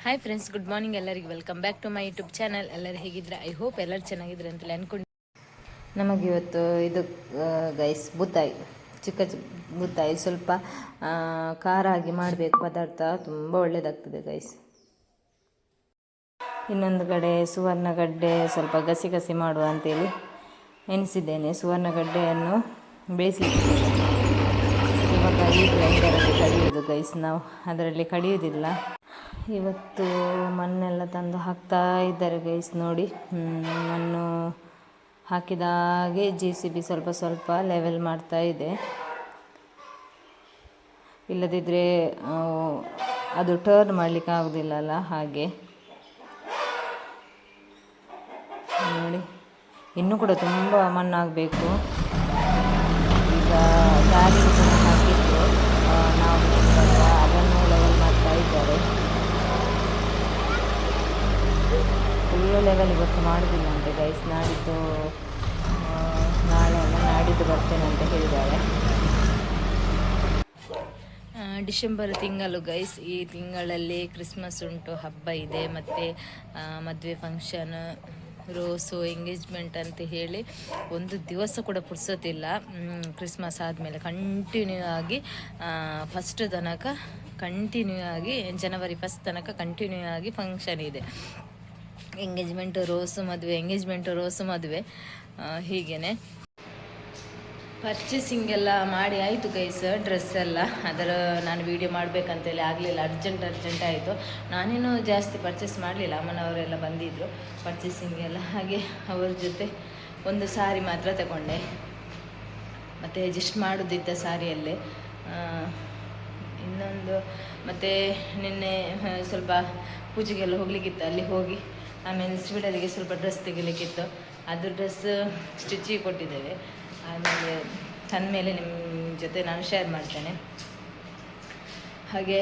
Hi friends, good morning ಎಲ್ಲರಿಗೂ. Welcome back to my YouTube channel. ಎಲ್ಲರೂ ಹೇಗಿದ್ರೆ I hope ಎಲ್ಲರೂ ಚೆನ್ನಾಗಿದ್ರೆ ಅಂತೇಳಿ ಅಂದ್ಕೊಂಡು ನಮಗಿವತ್ತು ಇದು ಗೈಸ್ ಬುತ್ತಾಯಿ, ಚಿಕ್ಕ ಬುತ್ತಾಯಿ ಸ್ವಲ್ಪ ಖಾರ ಆಗಿ ಮಾಡಬೇಕು ಪದಾರ್ಥ, ತುಂಬ ಒಳ್ಳೆಯದಾಗ್ತದೆ ಗೈಸ್. ಇನ್ನೊಂದು ಕಡೆ ಸುವರ್ಣಗಡ್ಡೆ ಸ್ವಲ್ಪ ಗಸಿ ಗಸಿ ಮಾಡುವ ಅಂತೇಳಿ ಎನಿಸಿದ್ದೇನೆ. ಸುವರ್ಣಗಡ್ಡೆಯನ್ನು ಬೇಯಿಸಲಿಕ್ಕೆ ಇವಾಗ ಈ ಗ್ರೈಂಡರಲ್ಲಿ ಕಡಿಯೋದು ಗೈಸ್, ನಾವು ಅದರಲ್ಲಿ ಕಡಿಯೋದಿಲ್ಲ. ಇವತ್ತು ಮಣ್ಣೆಲ್ಲ ತಂದು ಹಾಕ್ತಾ ಇದ್ದಾರೆ ಗೈಸ್. ನೋಡಿ, ಮಣ್ಣು ಹಾಕಿದಾಗೆ JCB ಸ್ವಲ್ಪ ಸ್ವಲ್ಪ ಲೆವೆಲ್ ಮಾಡ್ತಾ ಇದೆ. ಇಲ್ಲದಿದ್ದರೆ ಅದು ಟರ್ನ್ ಮಾಡಲಿಕ್ಕೆ ಆಗೋದಿಲ್ಲ ಅಲ್ಲ, ಹಾಗೆ ನೋಡಿ. ಇನ್ನೂ ಕೂಡ ತುಂಬ ಮಣ್ಣಾಗಬೇಕು. ಈಗ ಗಾಡಿ ಹಾಕಿದ್ದು ನಾವು ಅದನ್ನು ಲೆವೆಲ್ ಮಾಡ್ತಾ ಇದ್ದಾರೆ. ಫುಲ್ಲು ಲೆವೆಲ್ ಇವತ್ತು ಮಾಡೋದಿಲ್ಲ ಅಂತೆ ಗೈಸ್. ನಾಡಿದ್ದು ನಾಳೆ ಅಲ್ಲ, ನಾಡಿದ್ದು ಬರ್ತೇನೆ ಅಂತ ಹೇಳಿದ್ದಾರೆ. ಡಿಸೆಂಬರ್ ತಿಂಗಳು ಗೈಸ್. ಈ ತಿಂಗಳಲ್ಲಿ ಕ್ರಿಸ್ಮಸ್ ಉಂಟು, ಹಬ್ಬ ಇದೆ, ಮತ್ತು ಮದುವೆ ಫಂಕ್ಷನ್, ರೋಸು, ಎಂಗೇಜ್ಮೆಂಟ್ ಅಂತ ಹೇಳಿ ಒಂದು ದಿವಸ ಕೂಡ ಪುರ್ಸೋತಿಲ್ಲ. ಕ್ರಿಸ್ಮಸ್ ಆದಮೇಲೆ ಕಂಟಿನ್ಯೂ ಆಗಿ ಫಸ್ಟ್ ತನಕ ಕಂಟಿನ್ಯೂ ಆಗಿ ಜನವರಿ 1 ತನಕ ಕಂಟಿನ್ಯೂ ಆಗಿ ಫಂಕ್ಷನ್ ಇದೆ. ಎಂಗೇಜ್ಮೆಂಟು, ರೋಸು ಮದುವೆ, ಎಂಗೇಜ್ಮೆಂಟು, ರೋಸು ಮದುವೆ, ಹೀಗೇ ಪರ್ಚೇಸಿಂಗ್ ಎಲ್ಲ ಮಾಡಿ ಆಯಿತು ಗೈಸ್. ಡ್ರೆಸ್ ಎಲ್ಲ ಅದರ ನಾನು ವೀಡಿಯೋ ಮಾಡಬೇಕಂತೇಳಿ ಆಗಲಿಲ್ಲ, ಅರ್ಜೆಂಟ್ ಆಯಿತು. ನಾನೇನು ಜಾಸ್ತಿ ಪರ್ಚೇಸ್ ಮಾಡಲಿಲ್ಲ, ಅಮ್ಮನವರೆಲ್ಲ ಬಂದಿದ್ದರು ಪರ್ಚೇಸಿಂಗ್ ಎಲ್ಲ. ಹಾಗೆ ಅವ್ರ ಜೊತೆ ಒಂದು ಸಾರಿ ಮಾತ್ರ ತಗೊಂಡೆ, ಮತ್ತು ಅಡ್ಜಸ್ಟ್ ಮಾಡೋದಿದ್ದ ಸಾರಿಯಲ್ಲೇ. ಇನ್ನೊಂದು ಮತ್ತು ನಿನ್ನೆ ಸ್ವಲ್ಪ ಪೂಜೆಗೆಲ್ಲ ಹೋಗಲಿಕ್ಕಿತ್ತು, ಅಲ್ಲಿ ಹೋಗಿ ಆಮೇಲೆ ಸ್ವೀಡರಿಗೆ ಸ್ವಲ್ಪ ಡ್ರೆಸ್ ತೆಗಿಲಿಕ್ಕಿತ್ತು. ಅದು ಡ್ರೆಸ್ ಸ್ಟಿಚಿಗೆ ಕೊಟ್ಟಿದ್ದೇವೆ. ಆಮೇಲೆ ತಂದಮೇಲೆ ನಿಮ್ಮ ಜೊತೆ ನಾನು ಶೇರ್ ಮಾಡ್ತೇನೆ. ಹಾಗೆ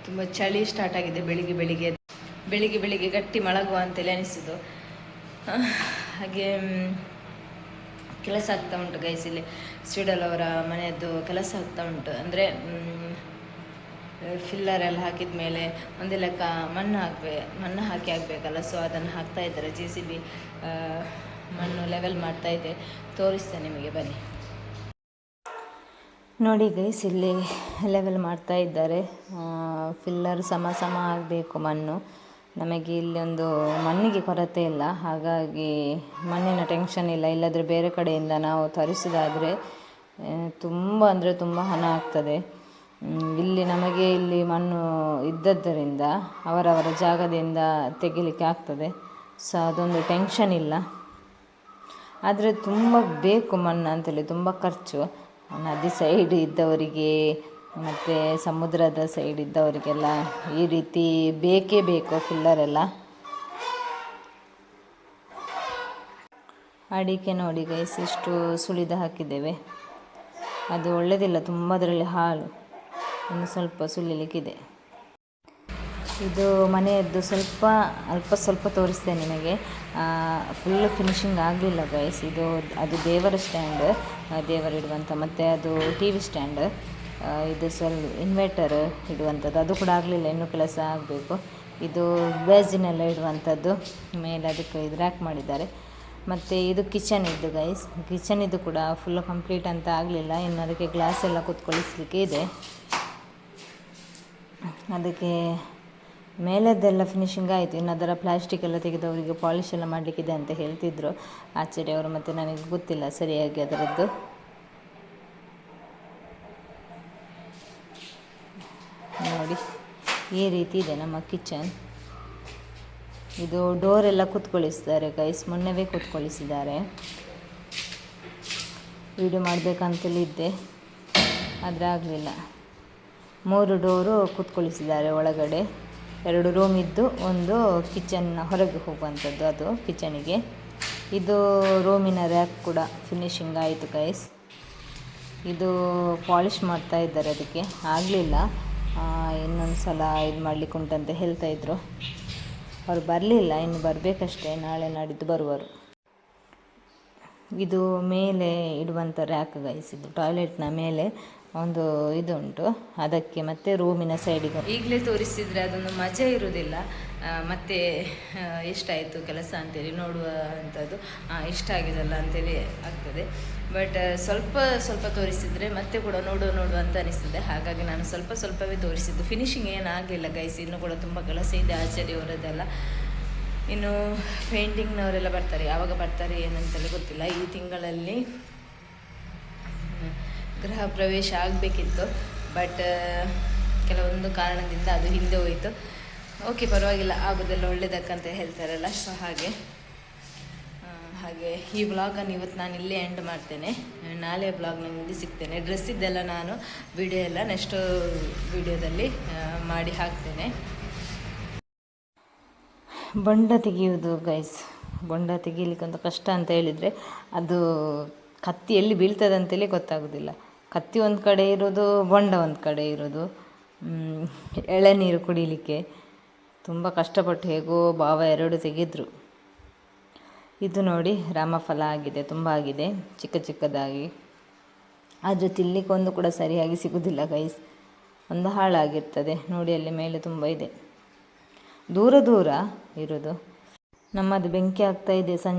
ತುಂಬ ಚಳಿ ಸ್ಟಾರ್ಟ್ ಆಗಿದೆ. ಬೆಳಿಗ್ಗೆ ಗಟ್ಟಿ ಮಲಗುವ ಅಂತೇಳಿ ಅನಿಸಿದ್ದು. ಹಾಗೆ ಕೆಲಸ ಆಗ್ತಾ ಉಂಟು ಗೈಸ್. ಇಲ್ಲಿ ಸ್ವೀಡಲ್ ಅವರ ಮನೆಯದ್ದು ಕೆಲಸ ಆಗ್ತಾ ಉಂಟು. ಅಂದರೆ ಫಿಲ್ಲರ್ ಎಲ್ಲ ಹಾಕಿದ ಮೇಲೆ ಒಂದೇ ಲೆಕ್ಕ ಮಣ್ಣು ಹಾಕಿ ಆಗಬೇಕಲ್ಲ, ಸೊ ಅದನ್ನು ಹಾಕ್ತಾ ಇದ್ದಾರೆ. JCB ಮಣ್ಣು ಲೆವೆಲ್ ಮಾಡ್ತಾ ಇದೆ, ತೋರಿಸ್ತೇನೆ ನಿಮಗೆ, ಬನ್ನಿ ನೋಡಿ ಗೈಸ್. ಇಲ್ಲಿ ಲೆವೆಲ್ ಮಾಡ್ತಾ ಇದ್ದಾರೆ. ಫಿಲ್ಲರ್ ಸಮ ಆಗಬೇಕು ಮಣ್ಣು. ನಮಗೆ ಇಲ್ಲಿ ಒಂದು ಮಣ್ಣಿಗೆ ಕೊರತೆ ಇಲ್ಲ, ಹಾಗಾಗಿ ಮಣ್ಣಿನ ಟೆನ್ಷನ್ ಇಲ್ಲ. ಇಲ್ಲದ್ರೆ ಬೇರೆ ಕಡೆಯಿಂದ ನಾವು ತರಿಸೋದಾದರೆ ತುಂಬ ಅಂದರೆ ತುಂಬ ಹಣ ಆಗ್ತದೆ. ಇಲ್ಲಿ ನಮಗೆ ಇಲ್ಲಿ ಮಣ್ಣು ಇದ್ದದ್ದರಿಂದ ಅವರವರ ಜಾಗದಿಂದ ತೆಗಿಲಿಕ್ಕೆ ಆಗ್ತದೆ, ಸೊ ಅದೊಂದು ಟೆನ್ಷನ್ ಇಲ್ಲ. ಆದರೆ ತುಂಬ ಬೇಕು ಮಣ್ಣು ಅಂತೇಳಿ, ತುಂಬ ಖರ್ಚು. ನದಿ ಸೈಡ್ ಇದ್ದವರಿಗೆ ಮತ್ತು ಸಮುದ್ರದ ಸೈಡ್ ಇದ್ದವರಿಗೆಲ್ಲ ಈ ರೀತಿ ಬೇಕೇ ಬೇಕು ಫಿಲ್ಲರೆಲ್ಲ. ಅಡಿಕೆ ನೋಡಿ ಗೈಸ್, ಇಷ್ಟು ಸುಳಿದು ಹಾಕಿದ್ದೇವೆ. ಅದು ಒಳ್ಳೆಯದಿಲ್ಲ, ತುಂಬ ಅದರಲ್ಲಿ ಹಾಳು. ಇನ್ನು ಸ್ವಲ್ಪ ಸುಲಿಲಿಕ್ಕಿದೆ. ಇದು ಮನೆಯದ್ದು ಅಲ್ಪ ಸ್ವಲ್ಪ ತೋರಿಸ್ತೇನೆ ನಿಮಗೆ. ಫುಲ್ಲು ಫಿನಿಶಿಂಗ್ ಆಗಲಿಲ್ಲ ಗೈಸ್. ಅದು ದೇವರ ಸ್ಟ್ಯಾಂಡ್, ದೇವರಿಡುವಂಥ, ಮತ್ತು ಅದು TV ಸ್ಟ್ಯಾಂಡ್, ಇದು ಇನ್ವರ್ಟರ್ ಇಡುವಂಥದ್ದು, ಅದು ಕೂಡ ಆಗಲಿಲ್ಲ, ಇನ್ನೂ ಕೆಲಸ ಆಗಬೇಕು. ಇದು ಬೇಸಿನೆಲ್ಲ ಇಡುವಂಥದ್ದು, ಮೇಲೆ ಅದಕ್ಕೆ ಇದು ರ್ಯಾಕ್ ಮಾಡಿದ್ದಾರೆ. ಮತ್ತು ಇದು ಕಿಚನ್ ಇದ್ದು ಗೈಸ್. ಕಿಚನ್ ಇದು ಕೂಡ ಫುಲ್ಲು ಕಂಪ್ಲೀಟ್ ಅಂತ ಆಗಲಿಲ್ಲ, ಇನ್ನು ಅದಕ್ಕೆ ಗ್ಲಾಸ್ ಎಲ್ಲ ಕೂತ್ಕೊಳ್ಳಿಸ್ಲಿಕ್ಕೆ ಇದೆ. ಅದಕ್ಕೆ ಮೇಲೆದ್ದೆಲ್ಲ ಫಿನಿಶಿಂಗ್ ಆಯಿತು. ಇನ್ನು ಅದರ ಪ್ಲಾಸ್ಟಿಕ್ ಎಲ್ಲ ತೆಗೆದವರಿಗೆ ಪಾಲಿಶ್ ಎಲ್ಲ ಮಾಡಲಿಕ್ಕಿದೆ ಅಂತ ಹೇಳ್ತಿದ್ರು ಆಚೆಡೆಯವರು, ಮತ್ತು ನನಗೆ ಗೊತ್ತಿಲ್ಲ ಸರಿಯಾಗಿ ಅದರದ್ದು. ನೋಡಿ, ಈ ರೀತಿ ಇದೆ ನಮ್ಮ ಕಿಚನ್. ಇದು ಡೋರೆಲ್ಲ ಕೂತ್ಕೊಳ್ಳಿಸಿದ್ದಾರೆ ಗೈಸ್, ಮೊನ್ನೆವೇ ಕೂತ್ಕೊಳ್ಳಿಸಿದ್ದಾರೆ. ವಿಡಿಯೋ ಮಾಡಬೇಕಂತಲಿದ್ದೆ, ಆದರೆ ಆಗಲಿಲ್ಲ. 3 ಡೋರು ಕೂತ್ಕೊಳ್ಳಿಸಿದ್ದಾರೆ ಒಳಗಡೆ. 2 ರೂಮ್ ಇದ್ದು, ಒಂದು ಕಿಚನ್ ಹೊರಗೆ ಹೋಗುವಂಥದ್ದು, ಅದು ಕಿಚನಿಗೆ. ಇದು ರೂಮಿನ ರ್ಯಾಕ್ ಕೂಡ ಫಿನಿಶಿಂಗ್ ಆಯಿತು ಗೈಸ್. ಇದು ಪಾಲಿಷ್ ಮಾಡ್ತಾ ಇದ್ದಾರೆ, ಅದಕ್ಕೆ ಆಗಲಿಲ್ಲ. ಇನ್ನೊಂದು ಸಲ ಇದು ಮಾಡಲಿಕ್ಕೆ ಉಂಟಂತ ಹೇಳ್ತಾಯಿದ್ರು. ಅವರು ಬರಲಿಲ್ಲ, ಇನ್ನು ಬರಬೇಕಷ್ಟೇ, ನಾಳೆ ನಾಡಿದ್ದು ಬರುವರು. ಇದು ಮೇಲೆ ಇಡುವಂಥ ರ್ಯಾಕ್ ಗೈಸ್. ಇದು ಟಾಯ್ಲೆಟ್ನ ಮೇಲೆ ಒಂದು ಇದು ಉಂಟು, ಅದಕ್ಕೆ ಮತ್ತು ರೂಮಿನ ಸೈಡಿಗೆ ಈಗಲೇ ತೋರಿಸಿದರೆ ಅದೊಂದು ಮಜಾ ಇರುವುದಿಲ್ಲ. ಮತ್ತು ಎಷ್ಟಾಯಿತು ಕೆಲಸ ಅಂತೇಳಿ ನೋಡುವ ಅಂಥದ್ದು, ಇಷ್ಟ ಆಗಿದಲ್ಲ ಅಂತೇಳಿ ಆಗ್ತದೆ. ಬಟ್ ಸ್ವಲ್ಪ ಸ್ವಲ್ಪ ತೋರಿಸಿದರೆ ಮತ್ತೆ ಕೂಡ ನೋಡುವ ಅಂತ ಅನಿಸ್ತದೆ. ಹಾಗಾಗಿ ನಾನು ಸ್ವಲ್ಪವೇ ತೋರಿಸಿದ್ದು. ಫಿನಿಶಿಂಗ್ ಏನಾಗಲಿಲ್ಲ ಗೈಸ್, ಇನ್ನೂ ಕೂಡ ತುಂಬ ಕೆಲಸ ಇದೆ ಆಚಾರ್ಯವರದ್ದೆಲ್ಲ. ಇನ್ನು ಪೇಂಟಿಂಗ್ನವರೆಲ್ಲ ಬರ್ತಾರೆ, ಯಾವಾಗ ಬರ್ತಾರೆ ಏನಂತಲೇ ಗೊತ್ತಿಲ್ಲ. ಈ ತಿಂಗಳಲ್ಲಿ ಗೃಹ ಪ್ರವೇಶ ಆಗಬೇಕಿತ್ತು, ಬಟ್ ಕೆಲವೊಂದು ಕಾರಣದಿಂದ ಅದು ಹಿಂದೆ ಹೋಯಿತು. ಓಕೆ, ಪರವಾಗಿಲ್ಲ, ಆಗೋದೆಲ್ಲ ಒಳ್ಳೆಯದಕ್ಕಂತ ಹೇಳ್ತಾರಲ್ಲ, ಸೊ ಹಾಗೆ ಈ ವ್ಲಾಗನ್ನು ಇವತ್ತು ನಾನು ಇಲ್ಲೇ ಎಂಡ್ ಮಾಡ್ತೇನೆ. ನಾಳೆ ವ್ಲಾಗ್ ನಿಮಗೆ ಸಿಗ್ತೇನೆ. ಡ್ರೆಸ್ ಇದ್ದೆಲ್ಲ ನಾನು ವಿಡಿಯೋ ಎಲ್ಲ ನೆಕ್ಸ್ಟ್ ವಿಡಿಯೋದಲ್ಲಿ ಮಾಡಿ ಹಾಕ್ತೇನೆ. ಬೊಂಡ ತೆಗೆಯುವುದು ಗೈಸ್, ಬೊಂಡ ತೆಗೀಲಿಕ್ಕೆ ಒಂದು ಕಷ್ಟ ಅಂತ ಹೇಳಿದರೆ ಅದು ಕತ್ತಿ ಎಲ್ಲಿ ಬೀಳ್ತದೆ ಅಂತೇಳಿ ಗೊತ್ತಾಗೋದಿಲ್ಲ. ಕತ್ತಿ ಒಂದು ಕಡೆ ಇರೋದು, ಬೊಂಡ ಒಂದು ಕಡೆ ಇರೋದು. ಎಳೆನೀರು ಕುಡಿಲಿಕ್ಕೆ ತುಂಬ ಕಷ್ಟಪಟ್ಟು ಹೇಗೋ ಭಾವ 2 ತೆಗೆದ್ರು. ಇದು ನೋಡಿ ರಾಮಫಲ ಆಗಿದೆ, ತುಂಬ ಆಗಿದೆ, ಚಿಕ್ಕದಾಗಿ. ಆದರೆ ತಿನ್ನಲಿಕ್ಕೆ ಒಂದು ಕೂಡ ಸರಿಯಾಗಿ ಸಿಗೋದಿಲ್ಲ ಗೈಸ್, ಒಂದು ಹಾಳಾಗಿರ್ತದೆ. ನೋಡಿ ಅಲ್ಲಿ ಮೇಲೆ ತುಂಬ ಇದೆ, ದೂರ ಇರೋದು. ನಮ್ಮದು ಬೆಂಕಿ ಆಗ್ತಾ ಇದೆ ಸಂಜೆ.